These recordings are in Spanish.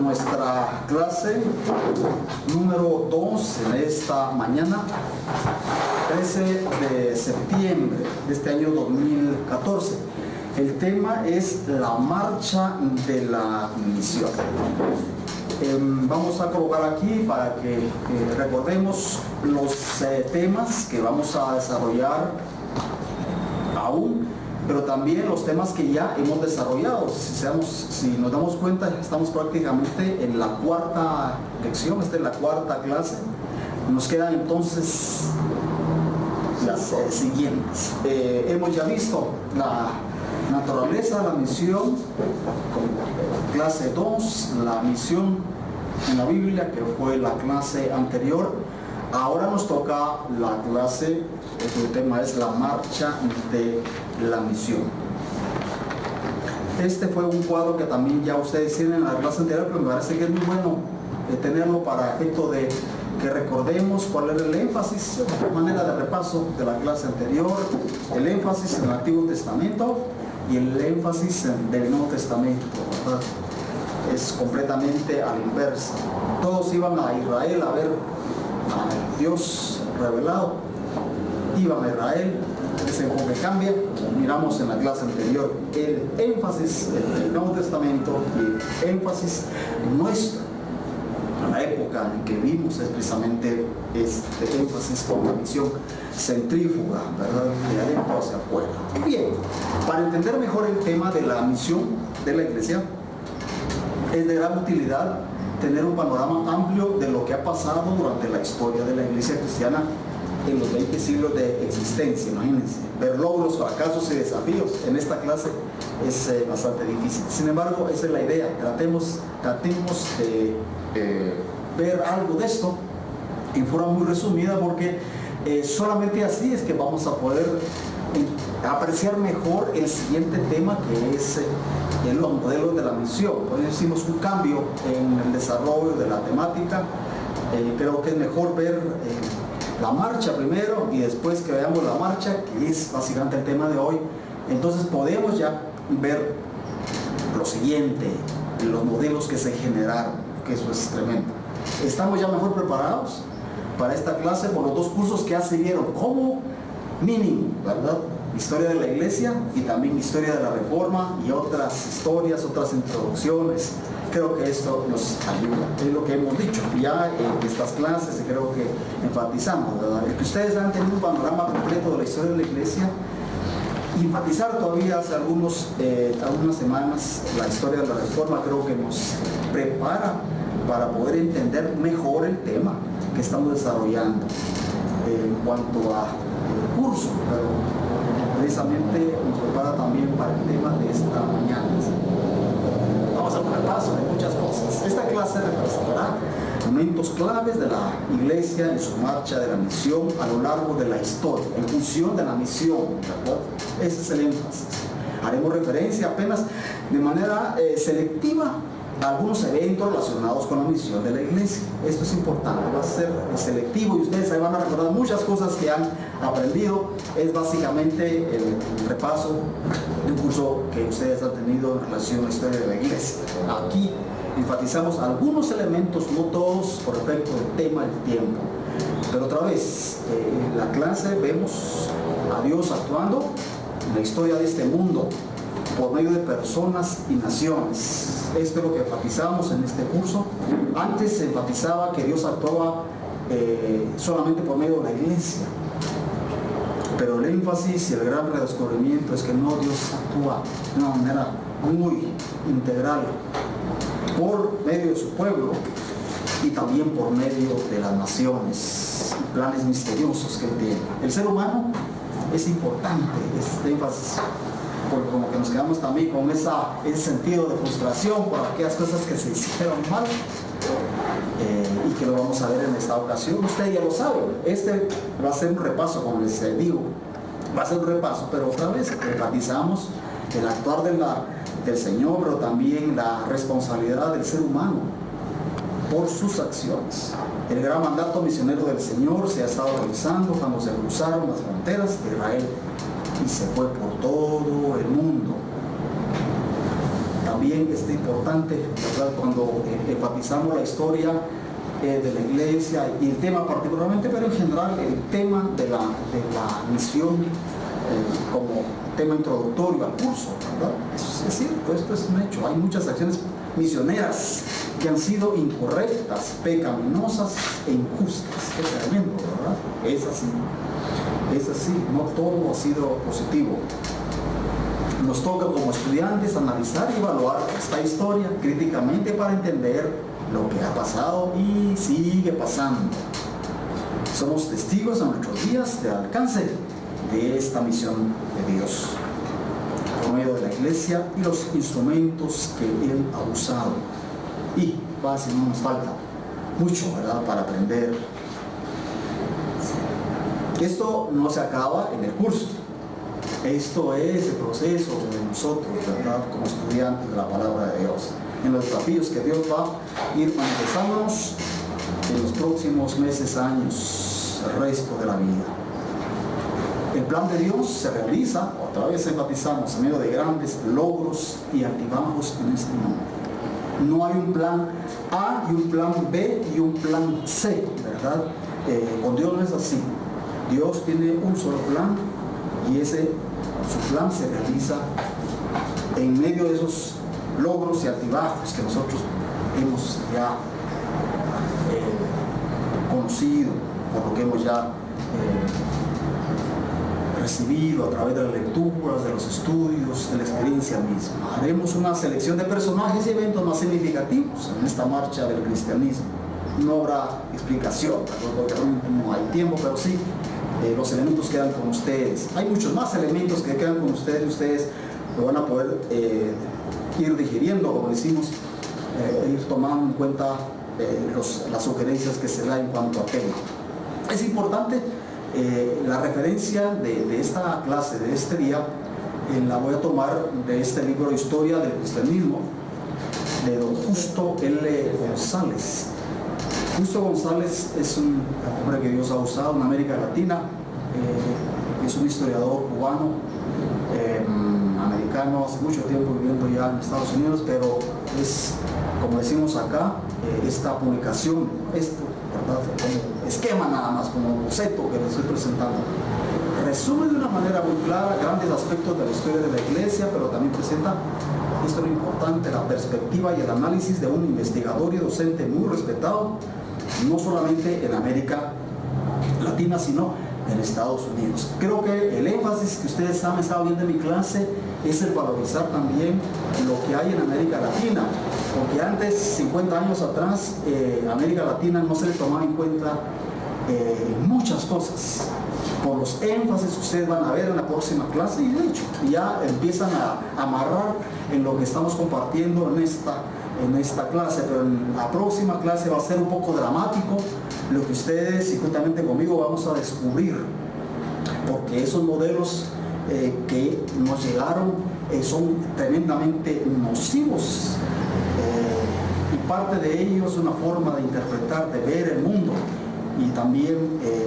nuestra clase número 2 en esta mañana, 13 de septiembre de este año 2014. El tema es la marcha de la misión. Vamos a colocar aquí para que recordemos los temas que vamos a desarrollar aún, pero también los temas que ya hemos desarrollado. Si nos damos cuenta, estamos prácticamente en la cuarta lección, esta es la cuarta clase. Nos quedan entonces las siguientes. Hemos ya visto la naturaleza de la misión, clase 2, la misión en la Biblia, que fue la clase anterior. Ahora nos toca la clase, el tema es la marcha de la misión. Este fue un cuadro que también ya ustedes tienen en la clase anterior, pero me parece que es muy bueno tenerlo para efecto de que recordemos cuál era el énfasis, de manera de repaso de la clase anterior, el énfasis en el Antiguo Testamento y el énfasis del Nuevo Testamento, ¿verdad? Es completamente a la inversa. Todos iban a Israel a ver a Dios revelado, iban a Israel. Ese enfoque cambia, como miramos en la clase anterior. El énfasis del Nuevo Testamento y el énfasis nuestro en la época en que vivimos es precisamente este énfasis con la misión centrífuga, ¿verdad? De adentro hacia afuera. Bien, para entender mejor el tema de la misión de la iglesia, es de gran utilidad tener un panorama amplio de lo que ha pasado durante la historia de la iglesia cristiana en los 20 siglos de existencia. Imagínense, ver logros, fracasos y desafíos en esta clase es bastante difícil. Sin embargo, esa es la idea. Tratemos de ver algo de esto en forma muy resumida, porque solamente así es que vamos a poder apreciar mejor el siguiente tema, que es los modelos de la misión. Por eso hicimos un cambio en el desarrollo de la temática. Creo que es mejor ver la marcha primero y después que veamos la marcha, que es básicamente el tema de hoy. Entonces podemos ya ver lo siguiente, los modelos que se generaron, que eso es tremendo. Estamos ya mejor preparados para esta clase por los dos cursos que ya se vieron como mínimo, ¿verdad? Historia de la iglesia y también historia de la reforma y otras historias, otras introducciones. Creo que esto nos ayuda, es lo que hemos dicho ya en estas clases, y creo que enfatizamos, ¿verdad? El que ustedes han tenido un panorama completo de la historia de la iglesia, enfatizar todavía hace algunas semanas la historia de la reforma, creo que nos prepara para poder entender mejor el tema que estamos desarrollando en cuanto a curso, pero precisamente nos prepara también para el tema de esta mañana. Vamos a poner paso de muchas cosas. Esta clase representará momentos claves de la iglesia en su marcha de la misión a lo largo de la historia, en función de la misión, ¿verdad? Ese es el énfasis. Haremos referencia apenas de manera selectiva a algunos eventos relacionados con la misión de la iglesia. Esto es importante, va a ser selectivo y ustedes ahí van a recordar muchas cosas que han aprendido. Es básicamente el repaso de un curso que ustedes han tenido en relación a la historia de la iglesia. Aquí enfatizamos algunos elementos, no todos, por efecto del tema, el tiempo. Pero otra vez, en la clase vemos a Dios actuando en la historia de este mundo por medio de personas y naciones. Esto es lo que enfatizamos en este curso. Antes se enfatizaba que Dios actuaba solamente por medio de la iglesia, pero el énfasis y el gran redescubrimiento es que no, Dios actúa de una manera muy integral por medio de su pueblo y también por medio de las naciones, planes misteriosos que él tiene. El ser humano es importante, este énfasis, porque como que nos quedamos también con ese sentido de frustración por aquellas cosas que se hicieron mal, y que lo vamos a ver en esta ocasión. Usted ya lo sabe, este va a ser un repaso, como les digo, va a ser un repaso, pero otra vez enfatizamos el actuar del Señor, pero también la responsabilidad del ser humano por sus acciones. El gran mandato misionero del Señor se ha estado realizando cuando se cruzaron las fronteras de Israel y se fue por todo el mundo. también es importante, ¿verdad? Cuando enfatizamos la historia de la iglesia y el tema particularmente, pero en general el tema de la misión como tema introductorio al curso, ¿verdad? Es cierto, esto es un hecho. Hay muchas acciones misioneras que han sido incorrectas, pecaminosas e injustas. Es tremendo, ¿verdad? Es así, no todo ha sido positivo. Nos toca como estudiantes analizar y evaluar esta historia críticamente para entender lo que ha pasado y sigue pasando. Somos testigos en nuestros días del alcance de esta misión de Dios por medio de la iglesia y los instrumentos que Él ha usado. Y si no nos falta mucho, ¿verdad?, para aprender. Esto no se acaba en el curso. Esto es el proceso de nosotros, ¿verdad?, como estudiantes de la palabra de Dios, en los desafíos que Dios va a ir manifestándonos en los próximos meses, años, el resto de la vida. El plan de Dios se realiza, otra vez enfatizamos, en medio de grandes logros y altibajos en este mundo. No hay un plan A y un plan B y un plan C, ¿verdad? Con Dios no es así. Dios tiene un solo plan y su plan se realiza en medio de esos logros y altibajos que nosotros hemos ya conocido, por lo que hemos ya recibido a través de las lecturas, de los estudios, de la experiencia misma. Haremos una selección de personajes y eventos más significativos en esta marcha del cristianismo. No habrá explicación, porque no hay tiempo, pero sí, los elementos quedan con ustedes. Hay muchos más elementos que quedan con ustedes y ustedes lo van a poder ir digiriendo, como decimos, ir tomando en cuenta las sugerencias que se da en cuanto a tema. Es importante la referencia de esta clase, de este día, la voy a tomar de este libro Historia del Cristianismo, de don Justo L. González. Justo González es un hombre que Dios ha usado en América Latina, es un historiador cubano, americano, hace mucho tiempo viviendo ya en Estados Unidos, pero es, como decimos acá, esta publicación, esto, ¿verdad?, como esquema nada más, como boceto que les estoy presentando, resume de una manera muy clara grandes aspectos de la historia de la iglesia, pero también presenta, esto es lo importante, la perspectiva y el análisis de un investigador y docente muy respetado, no solamente en América Latina, sino en Estados Unidos. Creo que el énfasis que ustedes han estado viendo en mi clase es el valorizar también lo que hay en América Latina, porque antes, 50 años atrás, América Latina no se le tomaba en cuenta muchas cosas. Por los énfasis que ustedes van a ver en la próxima clase, y de hecho ya empiezan a amarrar en lo que estamos compartiendo en esta clase, pero en la próxima clase va a ser un poco dramático lo que ustedes y juntamente conmigo vamos a descubrir, porque esos modelos que nos llegaron son tremendamente nocivos, y parte de ellos es una forma de interpretar, de ver el mundo y también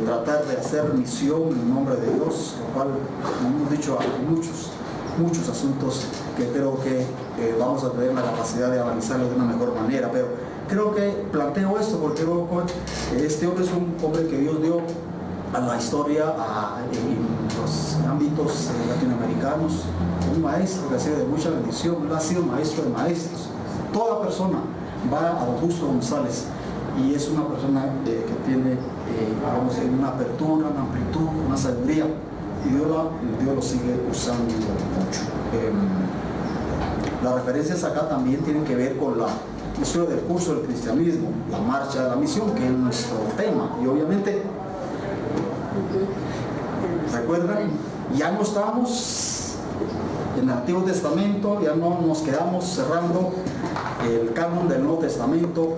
tratar de hacer misión en nombre de Dios, lo cual, como hemos dicho, hay muchos asuntos que creo que vamos a tener la capacidad de analizarlo de una mejor manera, pero creo que planteo esto porque creo que este hombre es un hombre que Dios dio a la historia en los ámbitos latinoamericanos, un maestro que ha sido de mucha bendición, él ha sido maestro de maestros. Toda persona va a don Justo González y es una persona que tiene una apertura, una amplitud, una sabiduría, y Dios lo sigue usando mucho. Las referencias acá también tienen que ver con la historia del curso del cristianismo, la marcha de la misión, que es nuestro tema, y obviamente recuerdan, ya no estamos en el Antiguo Testamento, ya no nos quedamos cerrando el canon del Nuevo Testamento.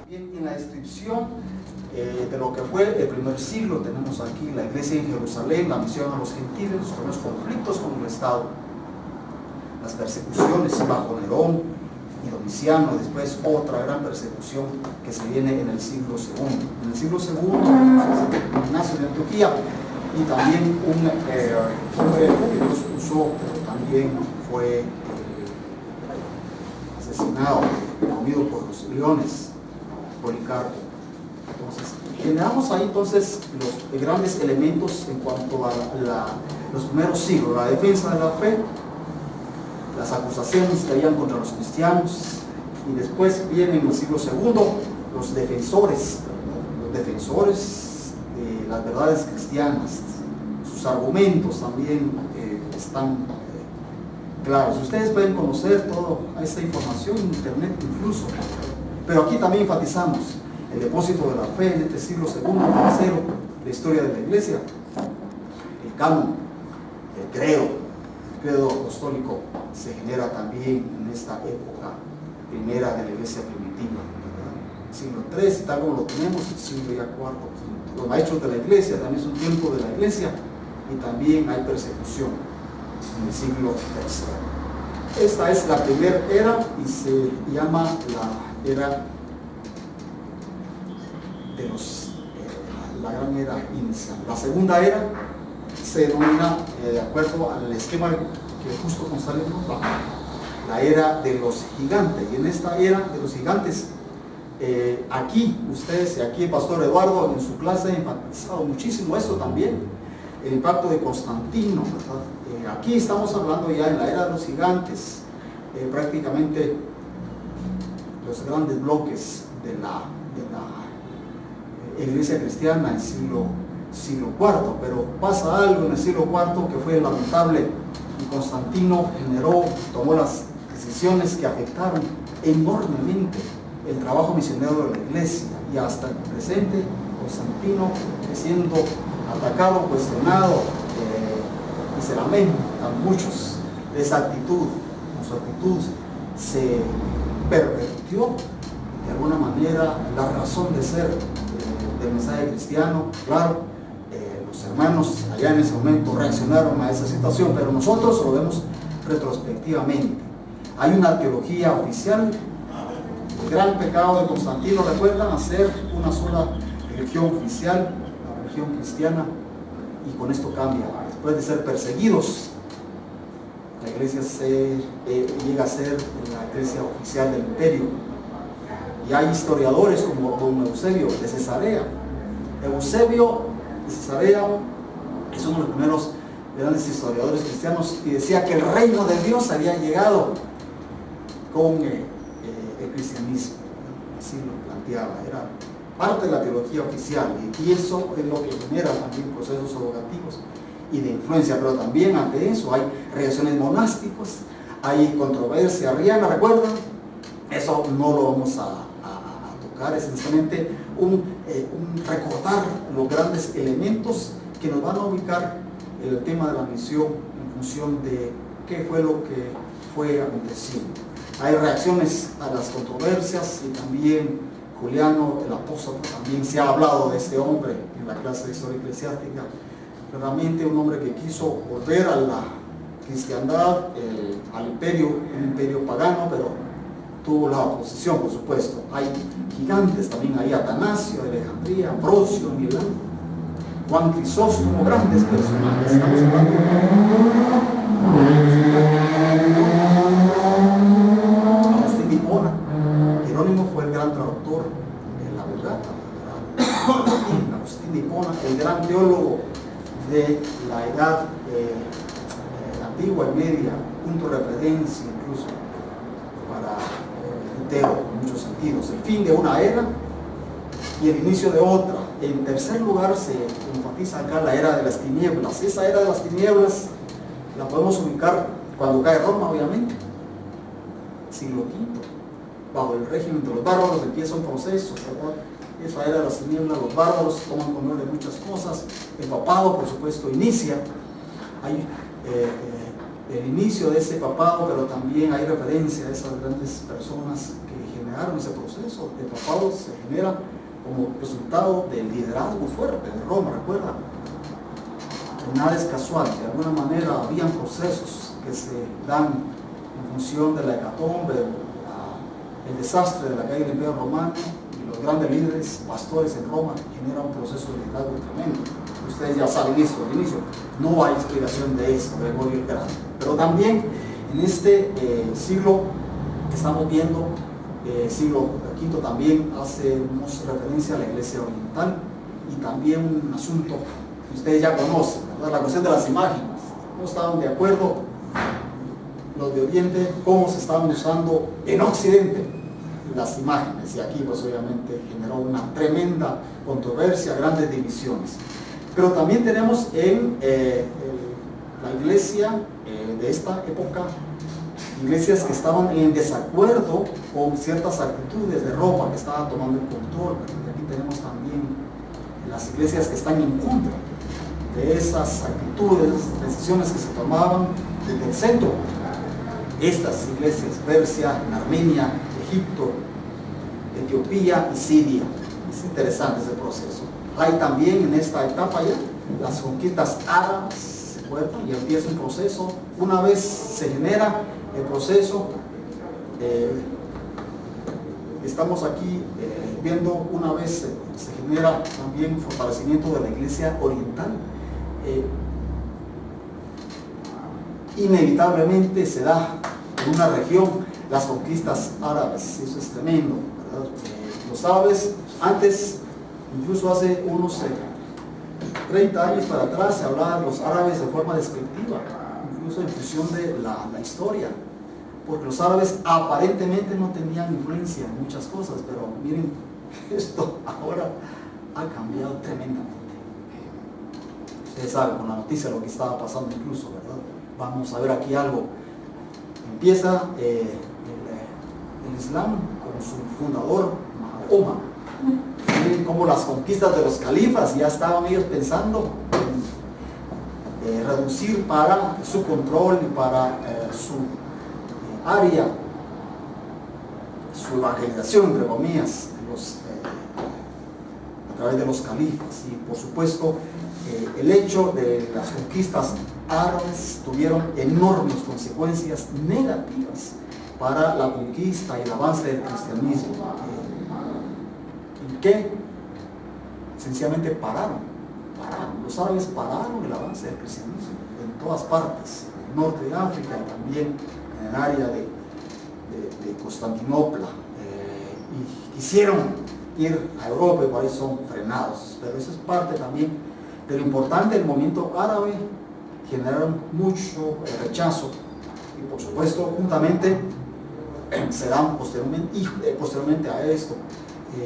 Bien, en la descripción de lo que fue el primer siglo tenemos aquí la iglesia en Jerusalén, la misión a los gentiles, los conflictos con el Estado, las persecuciones bajo Nerón y Domiciano, después otra gran persecución que se viene en el siglo II. En el siglo II, Ignacio de Antioquía, y también un hombre que Dios usó, pero también fue asesinado, comido por los leones, Policarpo. Entonces, generamos ahí entonces los grandes elementos en cuanto a los primeros siglos, la defensa de la fe, las acusaciones que habían contra los cristianos, y después vienen en el siglo II los defensores de las verdades cristianas. Sus argumentos también están claros. Ustedes pueden conocer toda esta información en internet incluso, pero aquí también enfatizamos el depósito de la fe en este siglo II, III, la historia de la iglesia, el canon, el credo apostólico se genera también en esta época primera de la iglesia primitiva, ¿verdad? Siglo III, tal como lo tenemos, el siglo ya IV. Los maestros de la iglesia también es un tiempo de la iglesia, y también hay persecución en el siglo III. Esta es la primera era y se llama la era de la gran era inicial. La segunda era se denomina, de acuerdo al esquema que justo nos sale, la era de los gigantes. Y en esta era de los gigantes, aquí ustedes, y aquí el pastor Eduardo en su clase ha enfatizado muchísimo esto también, el impacto de Constantino, ¿verdad? Aquí estamos hablando ya en la era de los gigantes, prácticamente los grandes bloques de la iglesia cristiana en el siglo IV, pero pasa algo en el siglo IV que fue lamentable, y Constantino tomó las decisiones que afectaron enormemente el trabajo misionero de la iglesia, y hasta el presente Constantino siendo atacado, cuestionado, y se lamentan muchos de esa actitud. Su actitud se pervirtió de alguna manera la razón de ser del mensaje cristiano. Claro, los hermanos allá en ese momento reaccionaron a esa situación, pero nosotros lo vemos retrospectivamente. Hay una teología oficial. El gran pecado de Constantino, recuerdan, hacer una sola religión oficial, la religión cristiana, y con esto cambia. Después de ser perseguidos, la iglesia llega a ser la iglesia oficial del imperio. Y hay historiadores como don Eusebio de Cesarea. Eusebio de Cesarea es uno de los primeros grandes historiadores cristianos, y decía que el reino de Dios había llegado con el cristianismo. Así lo planteaba, era parte de la teología oficial, y eso es lo que genera también procesos educativos y de influencia. Pero también ante eso hay reacciones monásticos, hay controversia arriana, ¿recuerdan? Eso no lo vamos a tocar, es sencillamente un recordar los grandes elementos que nos van a ubicar el tema de la misión en función de qué fue lo que fue aconteciendo. Hay reacciones a las controversias, y también Juliano el apóstol, también se ha hablado de este hombre en la clase de historia eclesiástica. Realmente un hombre que quiso volver a la cristiandad, al imperio, un imperio pagano, pero tuvo la oposición, por supuesto. Hay gigantes también, hay Atanasio de Alejandría, Ambrosio, Milán, Juan Crisóstomo, grandes personajes. Estamos hablando Agustín de Hipona. Jerónimo fue el gran traductor de la Vulgata. Agustín de Hipona, el gran teólogo de la edad antigua y media, punto de referencia incluso para Lutero en muchos sentidos. El fin de una era y el inicio de otra. En tercer lugar se enfatiza acá la era de las tinieblas. Esa era de las tinieblas la podemos ubicar cuando cae Roma, obviamente, siglo V, bajo el régimen de los bárbaros. Empieza un proceso, ¿verdad? Esa era de las tinieblas, los bárbaros toman control de muchas cosas. El papado, por supuesto, inicia. Hay el inicio de ese papado, pero también hay referencia a esas grandes personas que generaron ese proceso. El papado se genera como resultado del liderazgo fuerte de Roma, ¿recuerda? Nada es casual, de alguna manera habían procesos que se dan en función de la hecatombe, el desastre de la caída del Imperio Romano, y los grandes líderes, pastores en Roma, generan un proceso de liderazgo tremendo. Ustedes ya saben eso al inicio, no hay explicación de esto, Gregorio el Grande. Pero también en este siglo que estamos viendo, siglo V también, hacemos referencia a la iglesia oriental, y también un asunto que ustedes ya conocen, ¿verdad? La cuestión de las imágenes. No estaban de acuerdo los de Oriente cómo se estaban usando en Occidente las imágenes, y aquí pues obviamente generó una tremenda controversia, grandes divisiones. Pero también tenemos en la iglesia de esta época, iglesias que estaban en desacuerdo con ciertas actitudes de Roma que estaban tomando el control. Y aquí tenemos también las iglesias que están en contra de esas actitudes, decisiones que se tomaban desde el centro. Estas iglesias, Persia, Armenia, Egipto, Etiopía y Siria. Es interesante ese proceso. Hay también en esta etapa ya las conquistas árabes, ¿se acuerdan? Y empieza un proceso. Una vez se genera el proceso, estamos aquí viendo una vez se genera también fortalecimiento de la iglesia oriental. Inevitablemente se da en una región las conquistas árabes, eso es tremendo, ¿verdad? Los árabes antes, incluso hace unos 30 años para atrás, se hablaba de los árabes de forma despectiva, incluso en función de la historia, porque los árabes aparentemente no tenían influencia en muchas cosas, pero miren, esto ahora ha cambiado tremendamente. Ustedes saben con la noticia lo que estaba pasando incluso, ¿verdad? Vamos a ver aquí algo. Empieza el Islam con su fundador, Mahoma. Miren cómo las conquistas de los califas ya estaban ellos pensando en reducir para su control y para su área, su evangelización, entre comillas, a través de los califas. Y por supuesto, el hecho de las conquistas árabes tuvieron enormes consecuencias negativas para la conquista y el avance del cristianismo, en que sencillamente pararon. Los árabes pararon el avance del cristianismo en todas partes, en el norte de África y también en el área de Constantinopla, y quisieron ir a Europa y por ahí son frenados. Pero eso es parte también de lo importante del movimiento árabe. Generaron mucho rechazo, y por supuesto juntamente se dan posteriormente a esto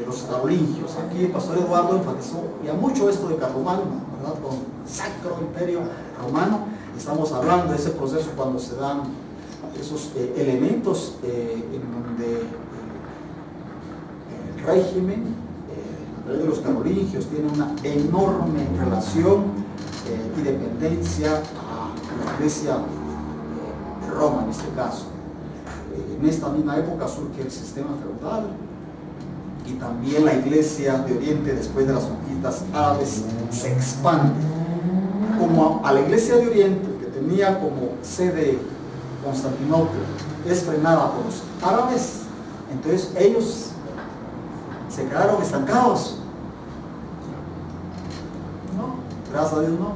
los carolingios. Aquí el pastor Eduardo enfatizó ya mucho esto de Carlomagno, ¿verdad? Con el Sacro Imperio Romano. Estamos hablando de ese proceso cuando se dan esos elementos en donde el régimen de los carolingios tiene una enorme relación y dependencia a la iglesia de Roma en este caso. En esta misma época surge el sistema feudal, y también la iglesia de Oriente, después de las conquistas árabes, se expande. Como a la iglesia de Oriente, que tenía como sede Constantinopla, es frenada por los árabes, entonces ellos se quedaron estancados. No, gracias a Dios no.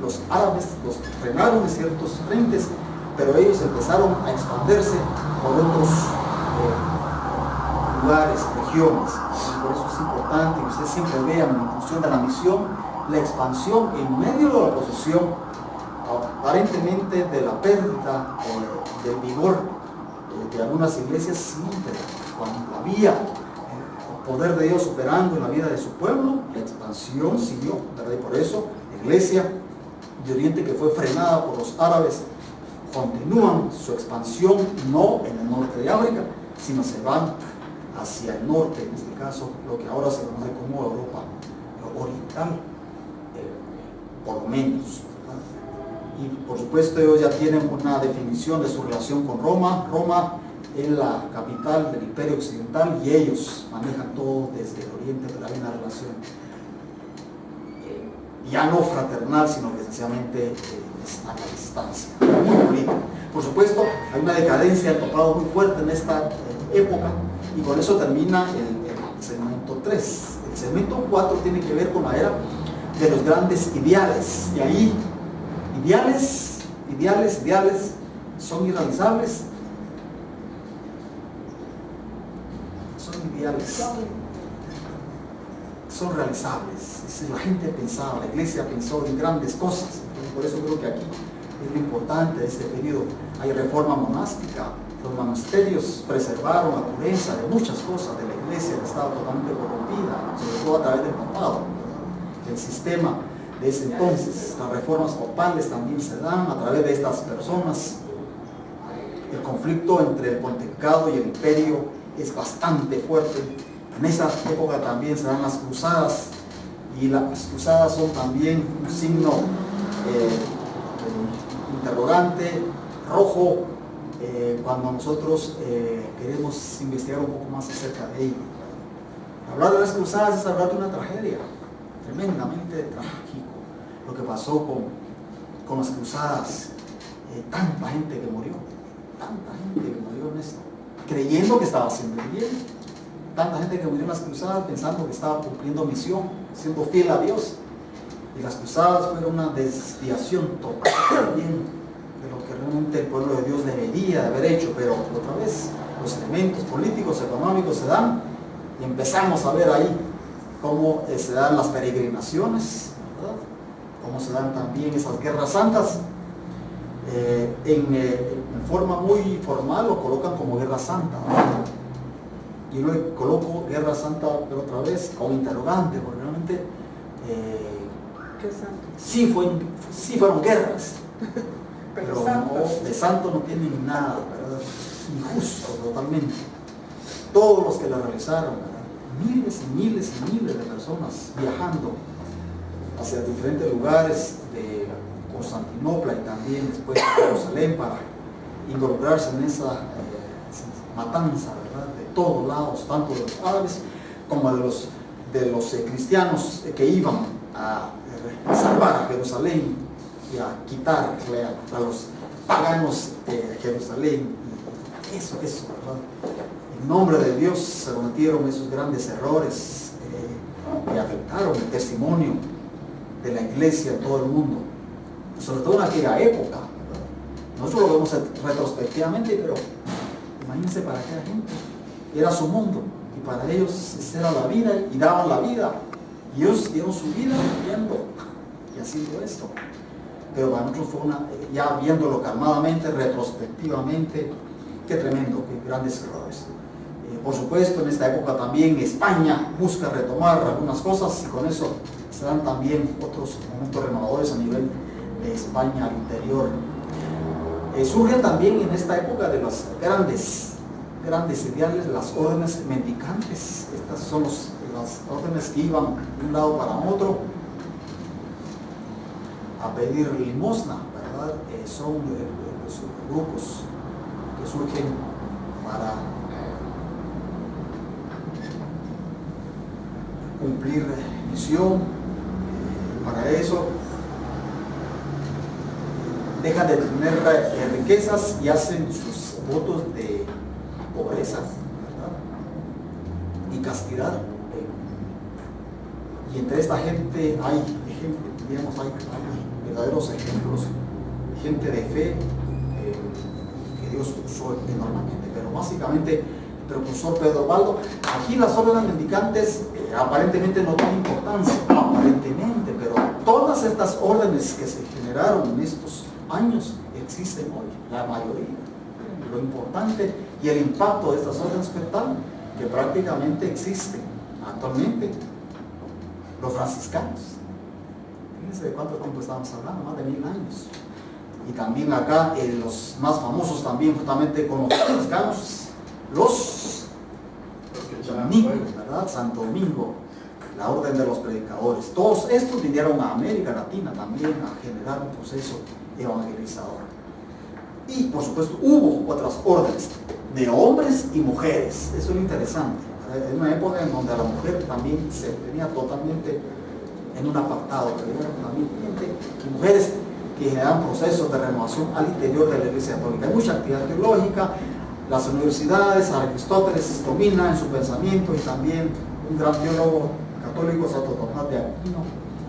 Los árabes los frenaron en ciertos frentes, pero ellos empezaron a expandirse por otros lugares, regiones. Por eso es importante que ustedes siempre vean en función de la misión, la expansión en medio de la oposición, aparentemente de la pérdida del vigor de algunas iglesias, siempre cuando había el poder de Dios operando en la vida de su pueblo, la expansión siguió, ¿verdad? Y por eso la iglesia de Oriente, que fue frenada por los árabes, continúan su expansión no en el norte de África, sino se van hacia el norte, en este caso lo que ahora se conoce como Europa oriental, por lo menos, ¿verdad? Y por supuesto ellos ya tienen una definición de su relación con Roma. Roma es la capital del Imperio Occidental y ellos manejan todo desde el Oriente, pero hay una relación ya no fraternal, sino que sencillamente es a la distancia, muy bonito. Por supuesto, hay una decadencia, el topado muy fuerte en esta época, y con eso termina el segmento 3. El segmento 4 tiene que ver con la era de los grandes ideales, y ahí ideales son irrealizables, son ideales, son realizables. Si la gente pensaba, la iglesia pensó en grandes cosas. Por eso creo que aquí es lo importante de este periodo. Hay reforma monástica, los monasterios preservaron la pureza de muchas cosas de la iglesia que estaba totalmente corrompida, sobre todo a través del papado, el sistema de ese entonces. Las reformas papales también se dan a través de estas personas. El conflicto entre el pontificado y el imperio es bastante fuerte. En esa época también se dan las cruzadas, y las cruzadas son también un signo interrogante, rojo, cuando nosotros queremos investigar un poco más acerca de ello. Hablar de las cruzadas es hablar de una tragedia tremendamente trágico, lo que pasó con las cruzadas. Tanta gente que murió en esto, creyendo que estaba haciendo el bien. Tanta gente que murió en las cruzadas pensando que estaba cumpliendo misión, siendo fiel a Dios. Y las cruzadas fueron una desviación total también de lo que realmente el pueblo de Dios debería de haber hecho. Pero otra vez los elementos políticos, económicos se dan, y empezamos a ver ahí cómo se dan las peregrinaciones, ¿verdad? Cómo se dan también esas guerras santas. En forma muy formal lo colocan como guerra santa, ¿verdad? Y luego coloco guerra santa, pero otra vez con interrogante, porque realmente sí fueron guerras, pero no, de santo no tienen nada, ¿verdad? Injusto totalmente. Todos los que la realizaron, ¿verdad? Miles y miles y miles de personas viajando hacia diferentes lugares de Constantinopla y también después de Jerusalén para involucrarse en esa matanza, ¿verdad? De todos lados, tanto de los árabes como de los cristianos que iban a salvar a Jerusalén y a quitarle a los paganos de Jerusalén. Y eso, ¿verdad? En nombre de Dios se cometieron esos grandes errores que afectaron el testimonio de la iglesia en todo el mundo, sobre todo en aquella época, ¿verdad? Nosotros lo vemos retrospectivamente, pero imagínense, para aquella gente era su mundo, y para ellos esa era la vida, y daban la vida, y ellos dieron su vida viendo y haciendo esto. Pero para nosotros fue ya viéndolo calmadamente, retrospectivamente, qué tremendo, qué grandes errores. Por supuesto, en esta época también España busca retomar algunas cosas, y con eso se dan también otros momentos renovadores a nivel de España al interior. Surgen también en esta época de las grandes ideales, las órdenes mendicantes. Estas son las órdenes que iban de un lado para otro a pedir limosna, ¿verdad? Son los grupos que surgen para cumplir misión. Para eso dejan de tener riquezas y hacen sus votos de pobreza, ¿verdad? Y castidad. Y entre esta gente hay ejemplos, digamos, hay verdaderos ejemplos, gente de fe que Dios usó enormemente. Pero básicamente el precursor Pedro Baldo, aquí las órdenes mendicantes aparentemente no tienen importancia, aparentemente, pero todas estas órdenes que se generaron en estos años existen hoy, la mayoría. Lo importante y el impacto de estas órdenes fue tal que prácticamente existen actualmente los franciscanos. Fíjense de cuánto tiempo estamos hablando, más de 1000 años. Y también acá los más famosos también justamente con los franciscanos, los dominicos, ¿verdad? Santo Domingo, la orden de los predicadores. Todos estos vinieron a América Latina también a generar un proceso evangelizador. Y por supuesto hubo otras órdenes de hombres y mujeres. Eso es interesante. En una época en donde a la mujer también se tenía totalmente en un apartado, pero eran también gente y mujeres que generaban procesos de renovación al interior de la Iglesia Católica. Hay mucha actividad teológica, las universidades, Aristóteles domina en su pensamiento, y también un gran teólogo católico, Santo Tomás de Aquino,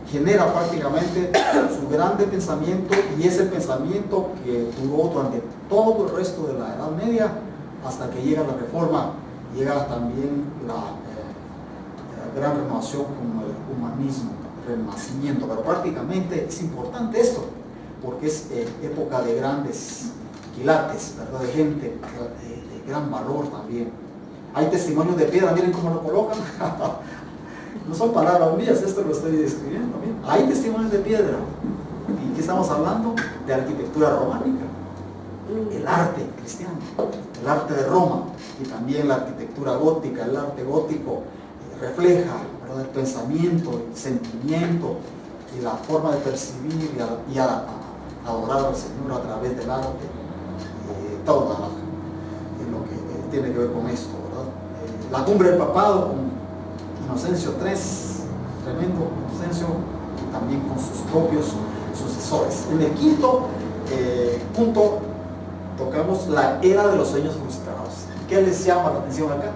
genera prácticamente su grande pensamiento, y ese pensamiento que duró durante todo el resto de la Edad Media hasta que llega la Reforma llega también la gran renovación con el humanismo, renacimiento, pero prácticamente es importante esto, porque es época de grandes quilates, ¿verdad? De gente de gran valor también. Hay testimonios de piedra, miren cómo lo colocan. No son palabras mías, esto lo estoy describiendo. Miren. Hay testimonios de piedra. ¿Y qué estamos hablando? De arquitectura románica, el arte cristiano, el arte de Roma, y también la arquitectura gótica. El arte gótico refleja, ¿verdad?, el pensamiento, el sentimiento y la forma de percibir y adorar al Señor a través del arte. Todo lo que tiene que ver con esto, ¿verdad? La cumbre del papado con Inocencio III, tremendo Inocencio, y también con sus propios sucesores. En el quinto punto tocamos la era de los sueños frustrados. ¿Qué les llama la atención acá?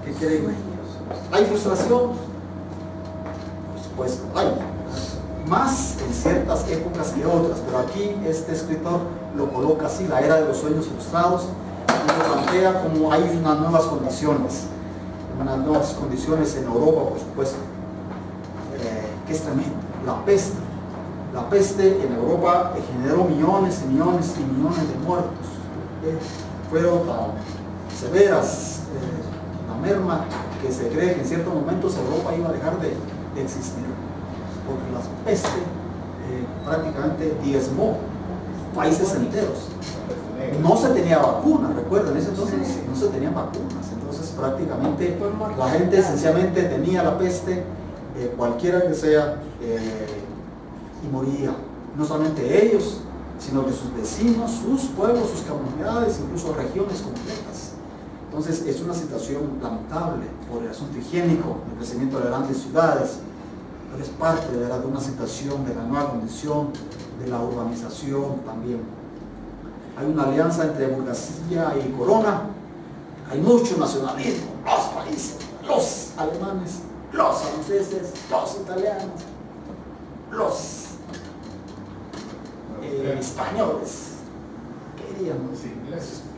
¿Qué quieren? ¿Hay frustración? Por supuesto, hay. Más en ciertas épocas que otras, pero aquí este escritor lo coloca así, la era de los sueños frustrados, y lo plantea como hay unas nuevas condiciones en Europa, por supuesto, que es tremendo. La peste en Europa generó millones y millones y millones de muertos. Fueron tan severas la merma que se cree que en ciertos momentos Europa iba a dejar de existir, porque la peste prácticamente diezmó países enteros. No se tenía vacuna, recuerden, en ese entonces no se tenían vacunas, entonces prácticamente la gente esencialmente tenía la peste, cualquiera que sea, y moría. No solamente ellos, sino que sus vecinos, sus pueblos, sus comunidades, incluso regiones completas. Entonces es una situación lamentable por el asunto higiénico, el crecimiento de las grandes ciudades, pero es parte de una situación de la nueva condición, de la urbanización también. Hay una alianza entre burguesía y corona, hay mucho nacionalismo, los países, los alemanes, los franceses, los italianos, los españoles, querían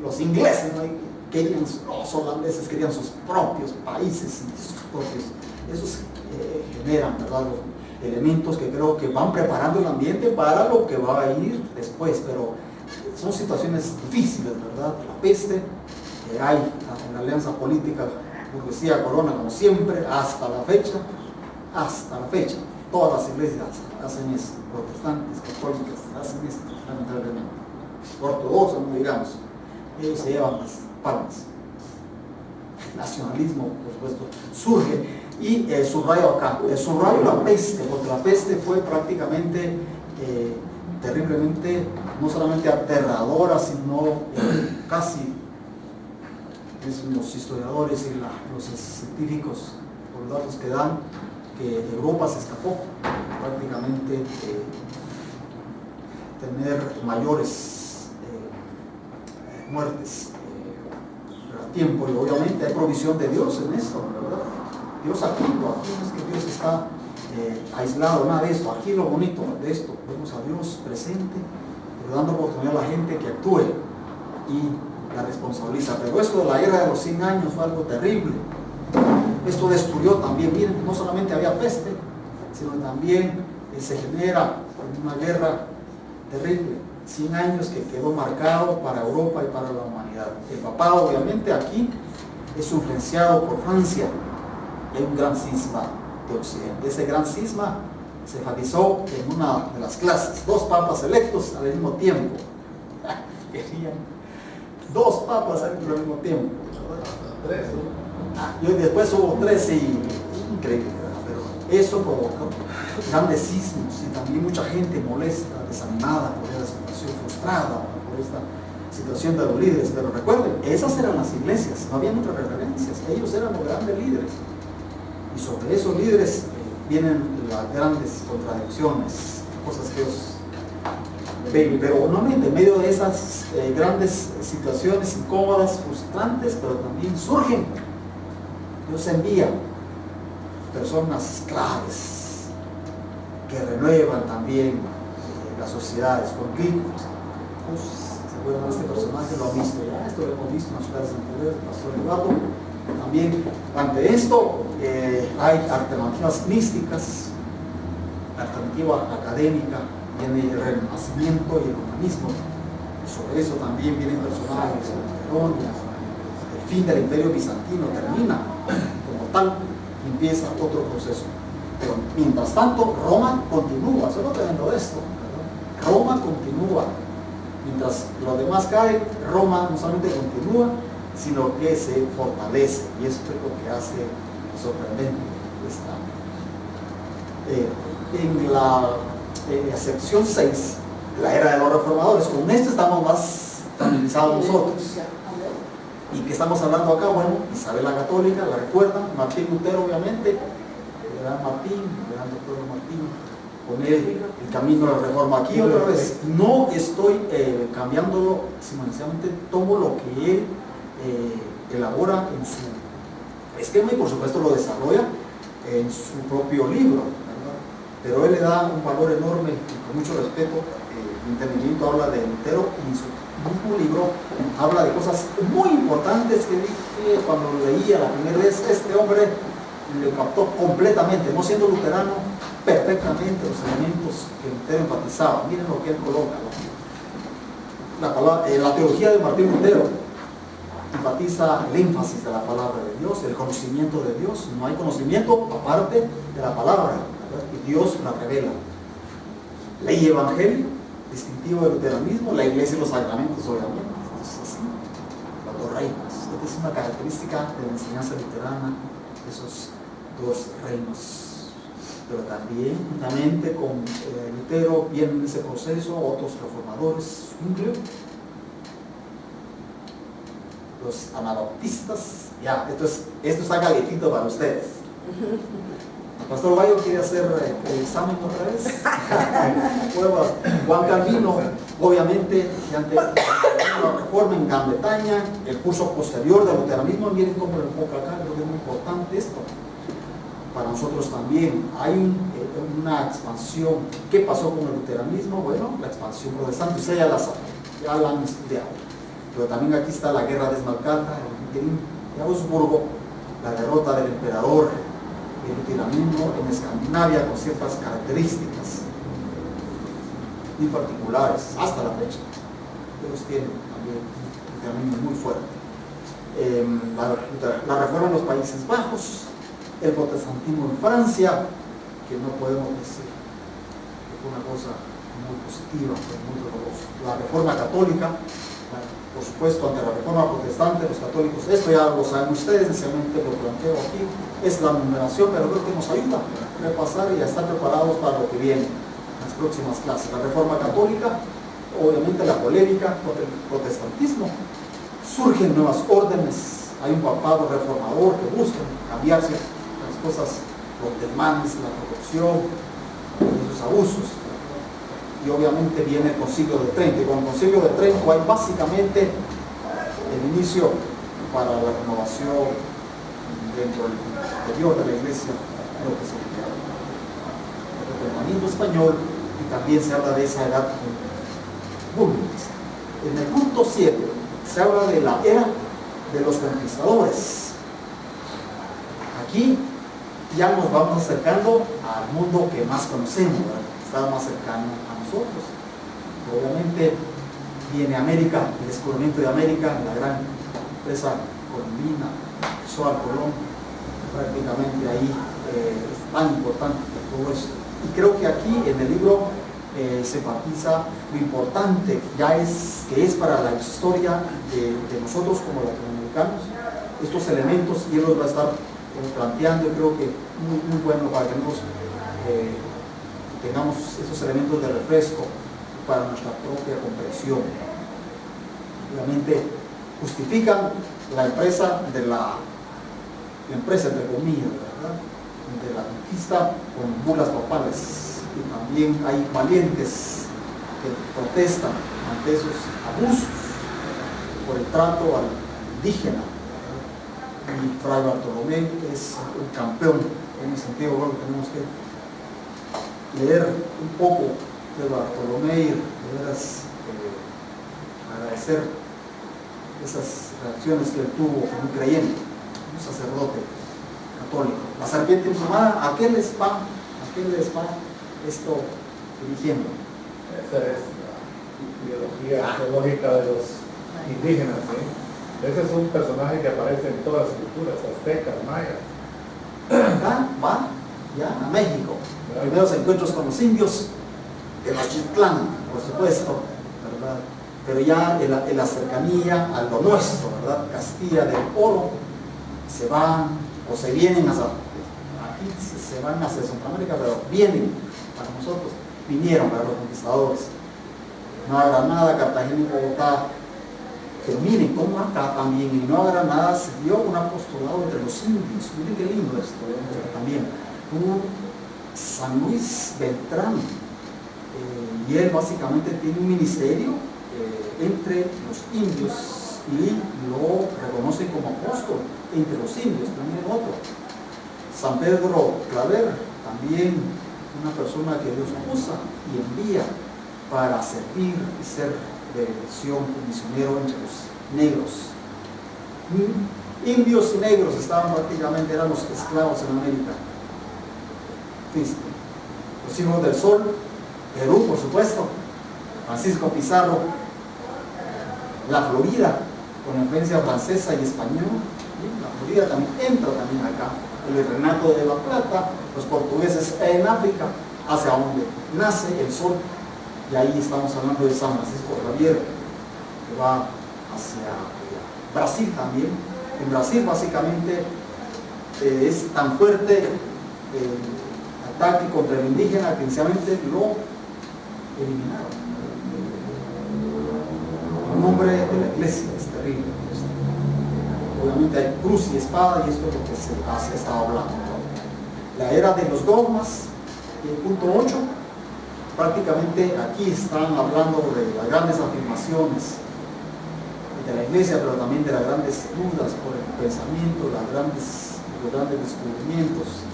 los ingleses, ¿no? Querían, los holandeses querían sus propios países y sus propios, esos generan, ¿verdad?, los elementos que creo que van preparando el ambiente para lo que va a ir después, pero son situaciones difíciles, ¿verdad? La peste, hay en la alianza política burguesía corona como siempre, hasta la fecha, todas las iglesias hacen esto, protestantes, católicas hacen esto, lamentablemente, ortodoxos, no digamos, ellos se llevan las palmas. El nacionalismo, por supuesto, surge. Y subrayo acá, subrayo la peste, porque la peste fue prácticamente terriblemente, no solamente aterradora, sino casi, dicen los historiadores y los científicos, por los datos que dan, que Europa se escapó prácticamente tener mayores muertes a tiempo, y obviamente hay provisión de Dios en esto, ¿verdad? Dios actúa, aquí no es que Dios está aislado, nada de esto. Aquí lo bonito de esto, vemos a Dios presente, pero dando oportunidad a la gente que actúe y la responsabiliza. Pero esto de la guerra de los 100 años fue algo terrible. Esto destruyó también, miren, no solamente había peste, sino también se genera una guerra terrible, 100 años que quedó marcado para Europa y para la humanidad. El papado, obviamente, aquí es influenciado por Francia. Hay un gran cisma de Occidente. Ese gran cisma se enfatizó en una de las clases, 2 papas electos al mismo tiempo. Querían 2 papas al mismo tiempo. 3, ¿no? Y después hubo 13 y increíble, pero eso provocó grandes sismos y también mucha gente molesta, desanimada por esa situación, frustrada por esta situación de los líderes. Pero recuerden, esas eran las iglesias, no había otras referencias, ellos eran los grandes líderes. Y sobre esos líderes vienen las grandes contradicciones, cosas que ellos ven. Pero normalmente en medio de esas grandes situaciones incómodas, frustrantes, pero también surgen, Dios envía personas claves que renuevan también las sociedades. Con Cliff se recuerdan este personaje, lo han visto ya, esto lo hemos visto en las clases anteriores, el pastor Eduardo. También ante esto hay alternativas místicas, alternativa académica, viene el Renacimiento y el humanismo. Sobre eso también vienen personajes como Nerón. El fin del Imperio Bizantino termina como tal, empieza otro proceso. Pero mientras tanto, Roma continúa, eso es lo tremendo de esto, ¿verdad? Roma continúa. Mientras lo demás cae, Roma no solamente continúa, sino que se fortalece. Y eso es lo que hace sorprendente en la sección 6, la era de los reformadores. Con esto estamos más familiarizados nosotros. ¿Y qué estamos hablando acá? Bueno, Isabel la Católica, la recuerdan, Martín Lutero obviamente, el gran doctor Martín, con él el camino de la reforma. Aquí otra vez, no estoy cambiándolo, sencillamente tomo lo que él elabora en su esquema y por supuesto lo desarrolla en su propio libro, ¿verdad? Pero él le da un valor enorme y con mucho respeto. El entendimiento habla de Lutero y en su mismo libro habla de cosas muy importantes que dije cuando lo leía la primera vez. Este hombre le captó completamente, no siendo luterano, perfectamente los elementos que Lutero enfatizaba. Miren lo que él coloca, ¿no? La teología de Martín Lutero enfatiza el énfasis de la palabra de Dios, el conocimiento de Dios. No hay conocimiento aparte de la palabra, ¿verdad? Y Dios la revela. Ley y evangelio, distintivo del luteranismo, la iglesia y los sacramentos, obviamente. Entonces, así, las dos reinos. Esta es una característica de la enseñanza luterana, esos dos reinos. Pero también, juntamente con Lutero, viene en ese proceso otros reformadores, los anabaptistas. Ya, esto está calientito para ustedes. El pastor Bayo quiere hacer el examen otra vez. Juan Calvino, obviamente, ante la reforma en Gran Bretaña, el curso posterior del luteranismo. Miren cómo lo enfoca acá, creo que es muy importante esto. Para nosotros también hay una expansión. ¿Qué pasó con el luteranismo? Bueno, la expansión protestante, ustedes ya la han estudiado. Pero también aquí está la guerra de Esmalcalda, de Augsburgo, la derrota del emperador, el luteranismo en Escandinavia con ciertas características muy particulares hasta la fecha. Ellos tienen también un luteranismo muy fuerte. La reforma en los Países Bajos, el protestantismo en Francia, que no podemos decir que fue una cosa muy positiva, pero muy dolorosa. La reforma católica, por supuesto, ante la reforma protestante, los católicos, esto ya lo saben ustedes, sencillamente lo planteo aquí, es la numeración, pero creo que nos ayuda a repasar y a estar preparados para lo que viene en las próximas clases. La reforma católica, obviamente la polémica contra el protestantismo, surgen nuevas órdenes, hay un papado reformador que busca cambiarse las cosas, los desmanes, la corrupción, los abusos. Y obviamente viene el Concilio de Trento, y con el Concilio de Trento hay básicamente el inicio para la renovación dentro del interior de la iglesia, lo que se llama el humanismo español, y también se habla de esa edad búlgara. En el punto 7 se habla de la era de los conquistadores. Aquí ya nos vamos acercando al mundo que más conocemos, ¿verdad? Está más cercano a nosotros. Obviamente viene América, el descubrimiento de América, la gran empresa colombina, Cristóbal Colón, prácticamente ahí es tan importante todo esto. Y creo que aquí en el libro se enfatiza lo importante ya que es para la historia de nosotros como latinoamericanos, estos elementos, y él los va a estar planteando. Creo que muy bueno para que tengamos esos elementos de refresco para nuestra propia comprensión. Obviamente justifican la empresa entre comillas, ¿verdad?, de la conquista con bulas papales, y también hay valientes que protestan ante esos abusos por el trato al indígena, ¿verdad? Y Fray Bartolomé es un campeón en ese sentido. Bueno, tenemos que leer un poco de Bartolomé, de veras agradecer esas reacciones que él tuvo como un creyente, un sacerdote católico. La serpiente emplumada, ¿a qué les va esto dirigiendo? Esa es la ideología teológica de los indígenas, ¿sí? Ese es un personaje que aparece en todas las culturas, aztecas, mayas. Acá va ya a México. Primeros encuentros con los indios, Tenochtitlán, por supuesto, ¿verdad? Pero ya en la cercanía a lo nuestro, ¿verdad? Castilla del Oro, se van o se vienen hacia, aquí se van hacia Centroamérica, pero vienen para nosotros, vinieron para los conquistadores. Nueva Granada, Cartagena y Bogotá. Pero miren cómo acá también en Nueva Granada se dio un apostolado entre los indios. Miren qué lindo esto, también. Hubo San Luis Beltrán, y él básicamente tiene un ministerio entre los indios y lo reconocen como apóstol entre los indios, también otro. San Pedro Claver, también una persona que Dios usa y envía para servir y ser de elección misionero entre los negros. Indios y negros estaban prácticamente, eran los esclavos en América. Cristo. Los hijos del sol, Perú, por supuesto, Francisco Pizarro, la Florida, con influencia francesa y española. La Florida también entra también acá. El Virreinato de la Plata, los portugueses en África, hacia donde nace el sol. Y ahí estamos hablando de San Francisco Javier, que va hacia Brasil también. En Brasil básicamente es tan fuerte el ataque contra el indígena que inicialmente lo eliminaron. El nombre de la iglesia es terrible. Obviamente hay cruz y espada y esto es lo que se estaba hablando. La era de los dogmas, el punto 8. Prácticamente aquí están hablando de las grandes afirmaciones de la iglesia, pero también de las grandes dudas por el pensamiento, los grandes descubrimientos.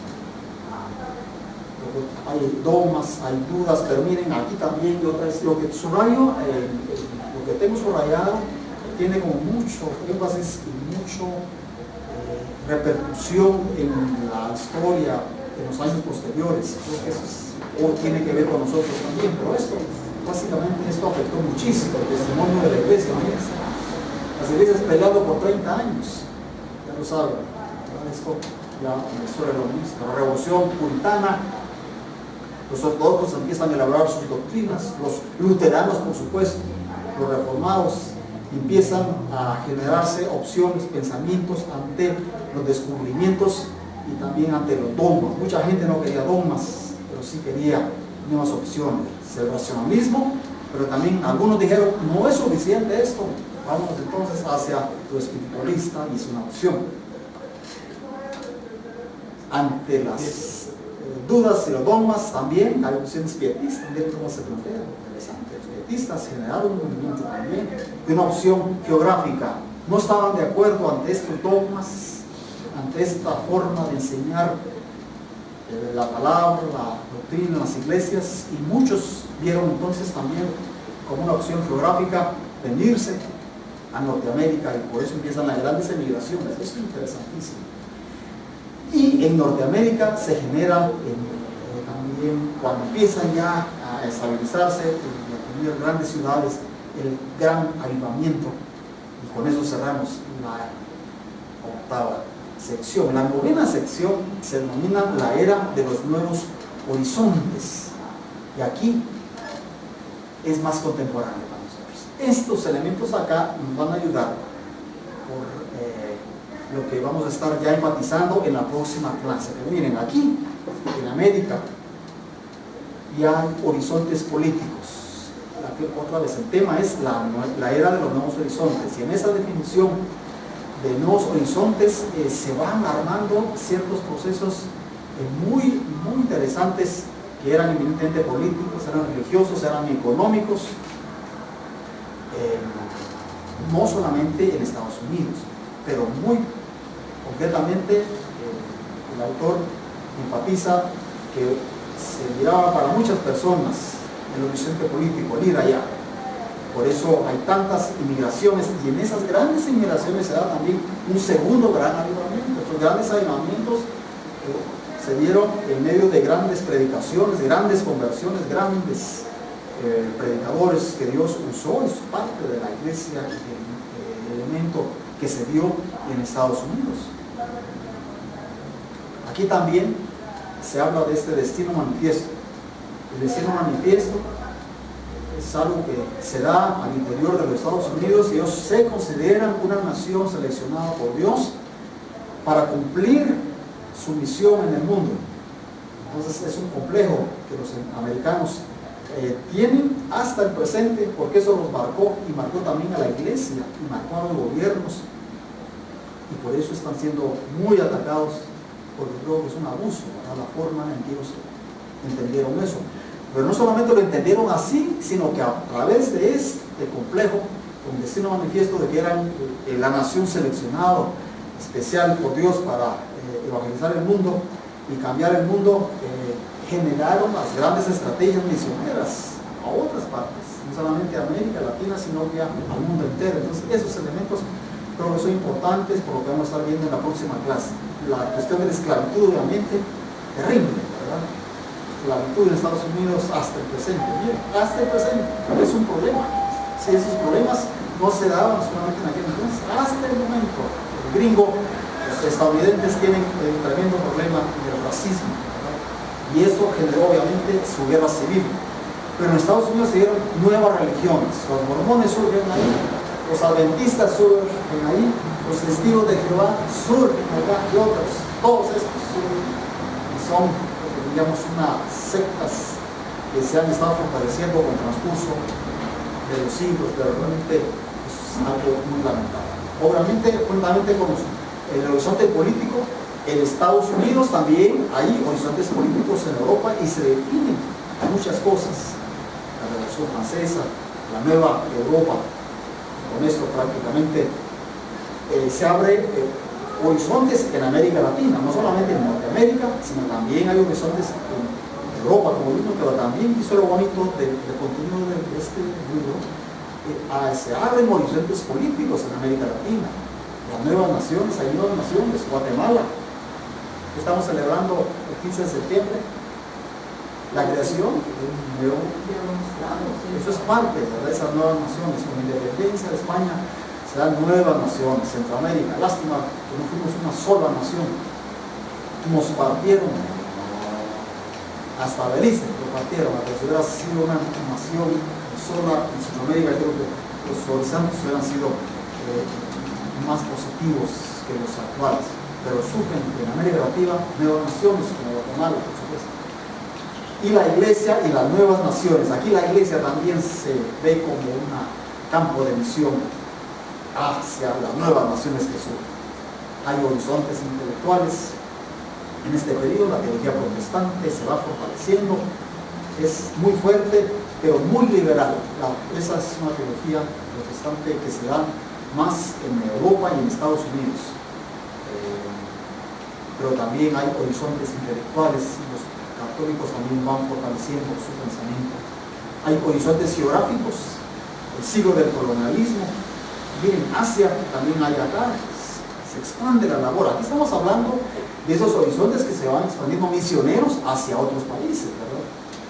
Hay dogmas, hay dudas, pero miren, aquí también otra vez lo que subrayo, lo que tengo subrayado, tiene como mucho énfasis y mucho repercusión en la historia en los años posteriores. Creo que eso tiene que ver con nosotros también, pero básicamente esto afectó muchísimo el testimonio de la iglesia. Las iglesias peleando por 30 años, ya lo saben, esto ya en la historia de la misma. La revolución puritana, los ortodoxos empiezan a elaborar sus doctrinas, los luteranos por supuesto, los reformados empiezan a generarse opciones, pensamientos ante los descubrimientos y también ante los dogmas. Mucha gente no quería dogmas, pero sí quería nuevas opciones. El racionalismo, pero también algunos dijeron, no es suficiente esto, vamos entonces hacia lo espiritualista y es una opción. Ante las dudas y los dogmas también hay opciones pietistas, de cómo se plantea, interesante. Los pietistas generaron un movimiento también de una opción geográfica. No estaban de acuerdo ante estos dogmas, ante esta forma de enseñar la palabra, la doctrina en las iglesias, y muchos vieron entonces también como una opción geográfica venirse a Norteamérica, y por eso empiezan las grandes emigraciones. Eso es interesantísimo. Y en Norteamérica se genera también, cuando empiezan ya a estabilizarse y a tener grandes ciudades, el gran avivamiento. Y con eso cerramos la octava sección. La novena sección se denomina la era de los nuevos horizontes. Y aquí es más contemporáneo para nosotros. Estos elementos acá nos van a ayudar por lo que vamos a estar ya enfatizando en la próxima clase. Pero miren, aquí en América ya hay horizontes políticos. Otra vez, el tema es la era de los nuevos horizontes, y en esa definición de nuevos horizontes se van armando ciertos procesos muy interesantes, que eran eminentemente políticos, eran religiosos, eran económicos, no solamente en Estados Unidos, pero muy concretamente el autor enfatiza que se miraba para muchas personas el horizonte político, el ir allá. Por eso hay tantas inmigraciones, y en esas grandes inmigraciones se da también un segundo gran avivamiento. Estos grandes avivamientos se dieron en medio de grandes predicaciones, grandes conversiones, grandes predicadores que Dios usó. Es parte de la iglesia, el elemento que se dio en Estados Unidos. Aquí también se habla de este destino manifiesto. El destino manifiesto es algo que se da al interior de los Estados Unidos, y ellos se consideran una nación seleccionada por Dios para cumplir su misión en el mundo. Entonces es un complejo que los americanos tienen hasta el presente, porque eso los marcó, y marcó también a la iglesia, y marcó a los gobiernos, y por eso están siendo muy atacados, porque creo que es un abuso, ¿verdad?, la forma en que ellos entendieron eso. Pero no solamente lo entendieron así, sino que a través de este complejo, con destino manifiesto de que eran la nación seleccionada especial por Dios para evangelizar el mundo y cambiar el mundo, generaron las grandes estrategias misioneras a otras partes, no solamente a América Latina, sino que al mundo entero. Entonces esos elementos creo que son importantes por lo que vamos a estar viendo en la próxima clase. La cuestión de la esclavitud, obviamente, terrible, ¿verdad? Esclavitud en Estados Unidos hasta el presente. Bien, hasta el presente es un problema. Si esos problemas no se daban solamente en aquel entonces, hasta el momento, el gringo, los estadounidenses tienen un tremendo problema del racismo, ¿verdad? Y esto generó obviamente su guerra civil. Pero en Estados Unidos se dieron nuevas religiones. Los mormones surgen ahí, los adventistas surgen ahí, los testigos de Jehová surgen acá, y otros, todos estos surgen, y son, digamos, unas sectas que se han estado fortaleciendo con el transcurso de los siglos, pero realmente es algo muy lamentable. Obviamente, juntamente con el horizonte político, en Estados Unidos también hay horizontes políticos en Europa, y se definen muchas cosas. La Revolución Francesa, la nueva Europa, con esto prácticamente se abre horizontes en América Latina, no solamente en Norteamérica, sino también hay horizontes en Europa, como mismo, pero también, eso es lo bonito del contenido de este libro, se abren horizontes políticos en América Latina. Las nuevas naciones, hay nuevas naciones, Guatemala, estamos celebrando el 15 de septiembre, la creación de un nuevo, eso es parte de esas nuevas naciones. Con la independencia de España se dan nuevas naciones. Centroamérica, lástima que no fuimos una sola nación, nos partieron hasta Belice, lo partieron. A que si hubiera sido una nación sola en Centroamérica, creo que los horizontes hubieran sido más positivos que los actuales. Pero surgen en América Latina nuevas naciones, como Guatemala, por supuesto. Y la iglesia y las nuevas naciones. Aquí la iglesia también se ve como un campo de misión hacia las nuevas naciones que surgen. Hay horizontes intelectuales. En este periodo la teología protestante se va fortaleciendo. Es muy fuerte, pero muy liberal. Esa es una teología protestante que se da más en Europa y en Estados Unidos. Pero también hay horizontes intelectuales, y los católicos también van fortaleciendo su pensamiento. Hay horizontes geográficos, el siglo del colonialismo. Miren, Asia también hay acá, se expande la labor. Aquí estamos hablando de esos horizontes que se van expandiendo, misioneros hacia otros países, ¿verdad?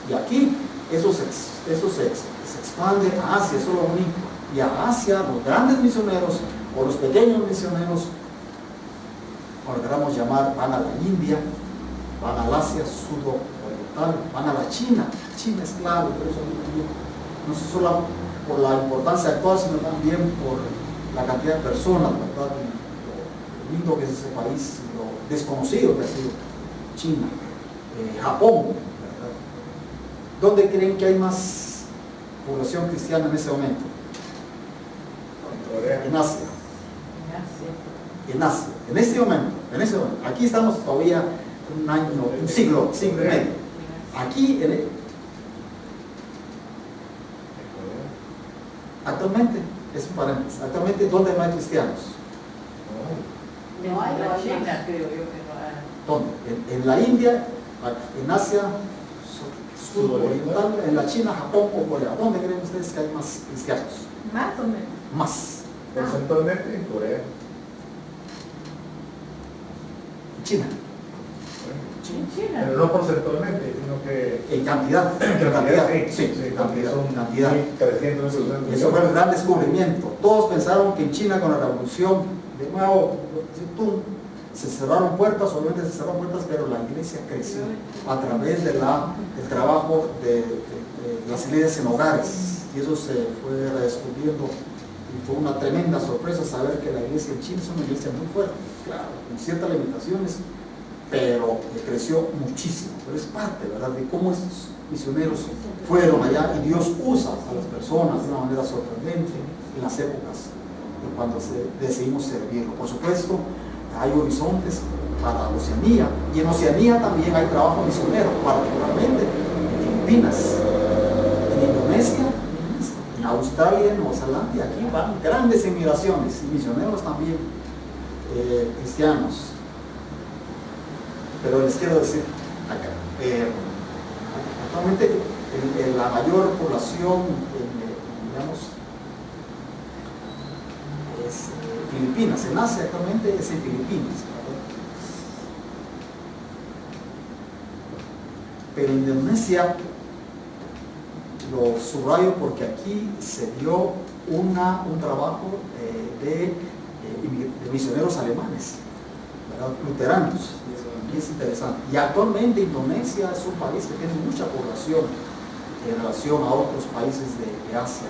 Y aquí eso se expande a Asia, eso es lo único. Y a Asia, los grandes misioneros o los pequeños misioneros, como queramos llamar, van a la India, van al Asia sudoriental, van a la China. China es clave, pero eso también, no solo por la importancia actual, sino también por la cantidad de personas, ¿verdad? Lo lindo que es ese país, lo desconocido que ha sido China. Japón, ¿verdad? ¿Dónde creen que hay más población cristiana en ese momento? En Asia. En Asia, en este momento, aquí estamos todavía un año, un siglo y medio. Aquí, actualmente, es un paréntesis, actualmente, ¿dónde no hay cristianos? No hay, en China creo yo que no hay. ¿Dónde? En la India, en Asia Sudoriental, en la China, Japón o Corea. ¿Dónde creen ustedes que hay más cristianos? Más o menos. Más. Porcentualmente en Corea. China. En China. Pero no porcentualmente, sino que En cantidad. Sí, cantidad. son 1.300 Eso fue el gran descubrimiento. Todos pensaron que en China con la revolución, de nuevo, se cerraron puertas, obviamente se cerraron puertas, pero la iglesia creció a través del trabajo de las iglesias en hogares. Y eso se fue redescubriendo y fue una tremenda sorpresa saber que la iglesia en China es una iglesia muy fuerte, claro, con ciertas limitaciones, pero creció muchísimo. Pero es parte, ¿verdad?, de cómo estos misioneros fueron allá y Dios usa a las personas de una manera sorprendente en las épocas de cuando decidimos servirlo. Por supuesto, hay horizontes para Oceanía, y en Oceanía también hay trabajo misionero, particularmente en Filipinas, en Indonesia, en Australia, en Nueva Zelanda, y aquí van grandes emigraciones y misioneros también cristianos. Pero les quiero decir acá, actualmente la mayor población, digamos, es Filipinas. En Asia actualmente es en Filipinas, ¿verdad? Pero en Indonesia lo subrayo porque aquí se dio un trabajo de misioneros alemanes, ¿verdad?, luteranos. Y es interesante. Y actualmente Indonesia es un país que tiene mucha población en relación a otros países de Asia.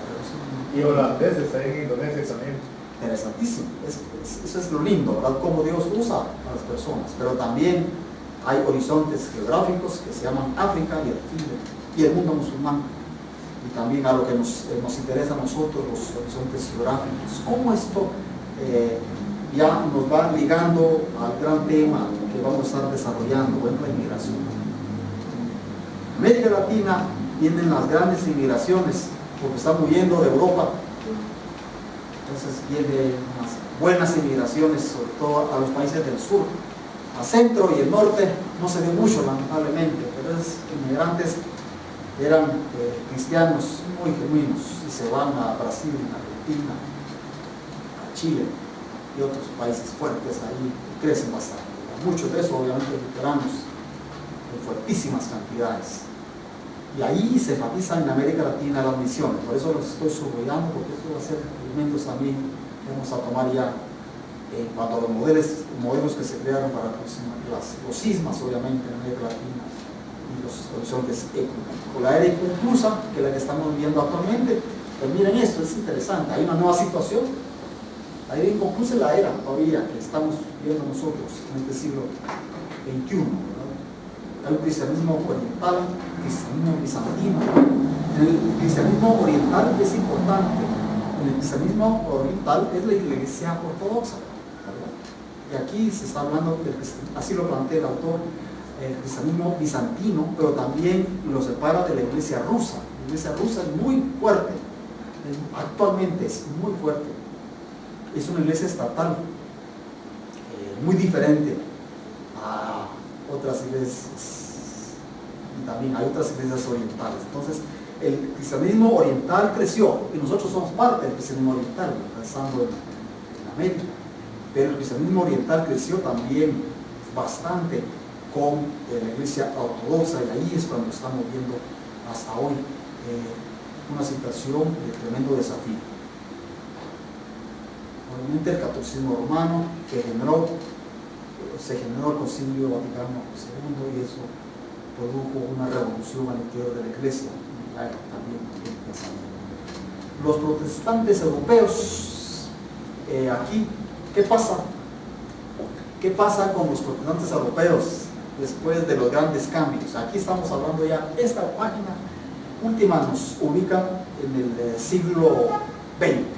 Y holandeses ahí en Indonesia también. Interesantísimo. Eso es lo lindo, ¿verdad?, cómo Dios usa a las personas. Pero también hay horizontes geográficos que se llaman África y el Tíbet y el mundo musulmán. Y también a lo que nos interesa a nosotros, los horizontes geográficos. Cómo esto ya nos va ligando al gran tema que vamos a estar desarrollando, la inmigración. En América Latina vienen las grandes inmigraciones porque están huyendo de Europa. Entonces vienen unas buenas inmigraciones, sobre todo a los países del sur. A centro y el norte no se dio mucho, lamentablemente, pero esos inmigrantes eran cristianos muy genuinos y se van a Brasil, a Argentina, a Chile y otros países fuertes ahí, crecen bastante. Muchos de esos obviamente luteranos en fuertísimas cantidades. Y ahí se enfatiza en América Latina las misiones, por eso los estoy subrayando, porque eso va a ser elementos también que vamos a tomar ya en cuanto a los modelos que se crearon para los sismas, obviamente, en América Latina y los horizontes económicos. La era inconclusa, que es la que estamos viviendo actualmente, pues miren esto, es interesante, hay una nueva situación. La era inconclusa es la era todavía que estamos viendo nosotros en este siglo XXI, ¿verdad? Hay un cristianismo oriental, cristianismo bizantino. El cristianismo oriental es importante. En el cristianismo oriental es la iglesia ortodoxa, ¿verdad? Y aquí se está hablando del cristianismo, así lo plantea el autor, el cristianismo bizantino, pero también lo separa de la iglesia rusa. La iglesia rusa es muy fuerte, actualmente es muy fuerte. Es una iglesia estatal, muy diferente a otras iglesias, y también hay otras iglesias orientales. Entonces, el cristianismo oriental creció, y nosotros somos parte del cristianismo oriental, pensando en América, pero el cristianismo oriental creció también bastante con la iglesia ortodoxa, y ahí es cuando estamos viendo hasta hoy una situación de tremendo desafío. Obviamente el catolicismo romano que se generó el Concilio Vaticano II, y eso produjo una revolución al interior de la iglesia. También los protestantes europeos, aquí, ¿qué pasa? ¿Qué pasa con los protestantes europeos después de los grandes cambios? Aquí estamos hablando ya, esta página última nos ubica en el siglo XX.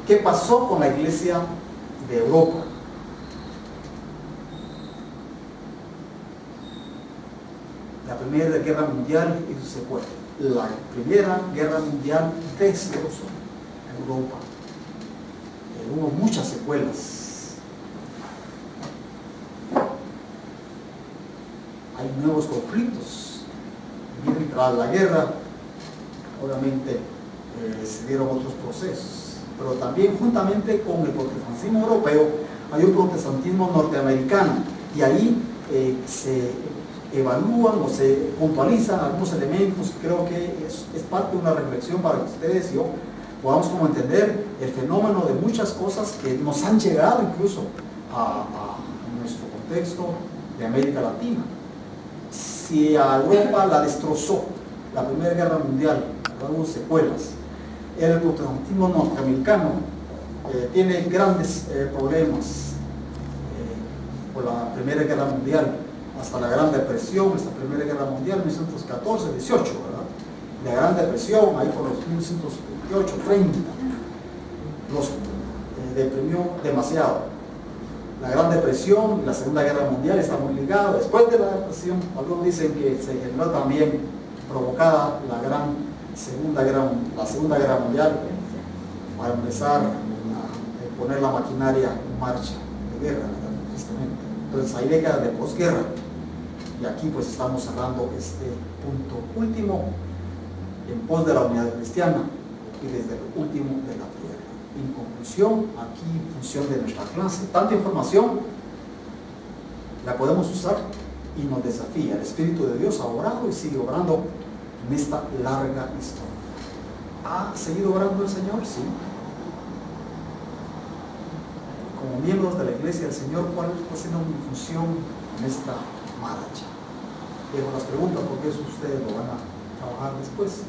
¿Qué pasó con la iglesia de Europa? La Primera Guerra Mundial hizo secuela. La Primera Guerra Mundial destrozó Europa. Hubo muchas secuelas. hay nuevos conflictos. Tras la guerra, obviamente, se dieron otros procesos, pero también juntamente con el protestantismo europeo hay un protestantismo norteamericano, y ahí se evalúan o se puntualizan algunos elementos que creo que es parte de una reflexión para que ustedes y yo podamos como entender el fenómeno de muchas cosas que nos han llegado incluso a nuestro contexto de América Latina. Si a Europa la destrozó la Primera Guerra Mundial, hubo secuelas, el protestantismo norteamericano tiene grandes problemas por la Primera Guerra Mundial, hasta la Gran Depresión, esta Primera Guerra Mundial, 1914, 18, ¿verdad? La Gran Depresión, ahí por los 1928, 30, los deprimió demasiado. La Gran Depresión y la Segunda Guerra Mundial están muy ligados. Después de la depresión, algunos dicen que se generó también provocada la Segunda Guerra Mundial para empezar a poner la maquinaria en marcha de guerra, tristemente. Entonces hay décadas de posguerra, y aquí pues estamos cerrando este punto último en pos de la unidad cristiana y desde el último de la tierra. En conclusión, aquí en función de nuestra clase, tanta información la podemos usar y nos desafía. El Espíritu de Dios ha obrado y sigue obrando en esta larga historia. ¿Ha seguido obrando el Señor? Sí. Como miembros de la Iglesia del Señor, ¿cuál está siendo mi función en esta marcha? Dejo las preguntas porque eso ustedes lo van a trabajar después.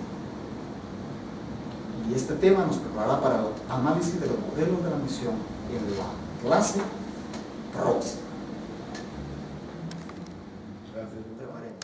Y este tema nos preparará para el análisis de los modelos de la misión en la clase próxima. Gracias. Preparemos.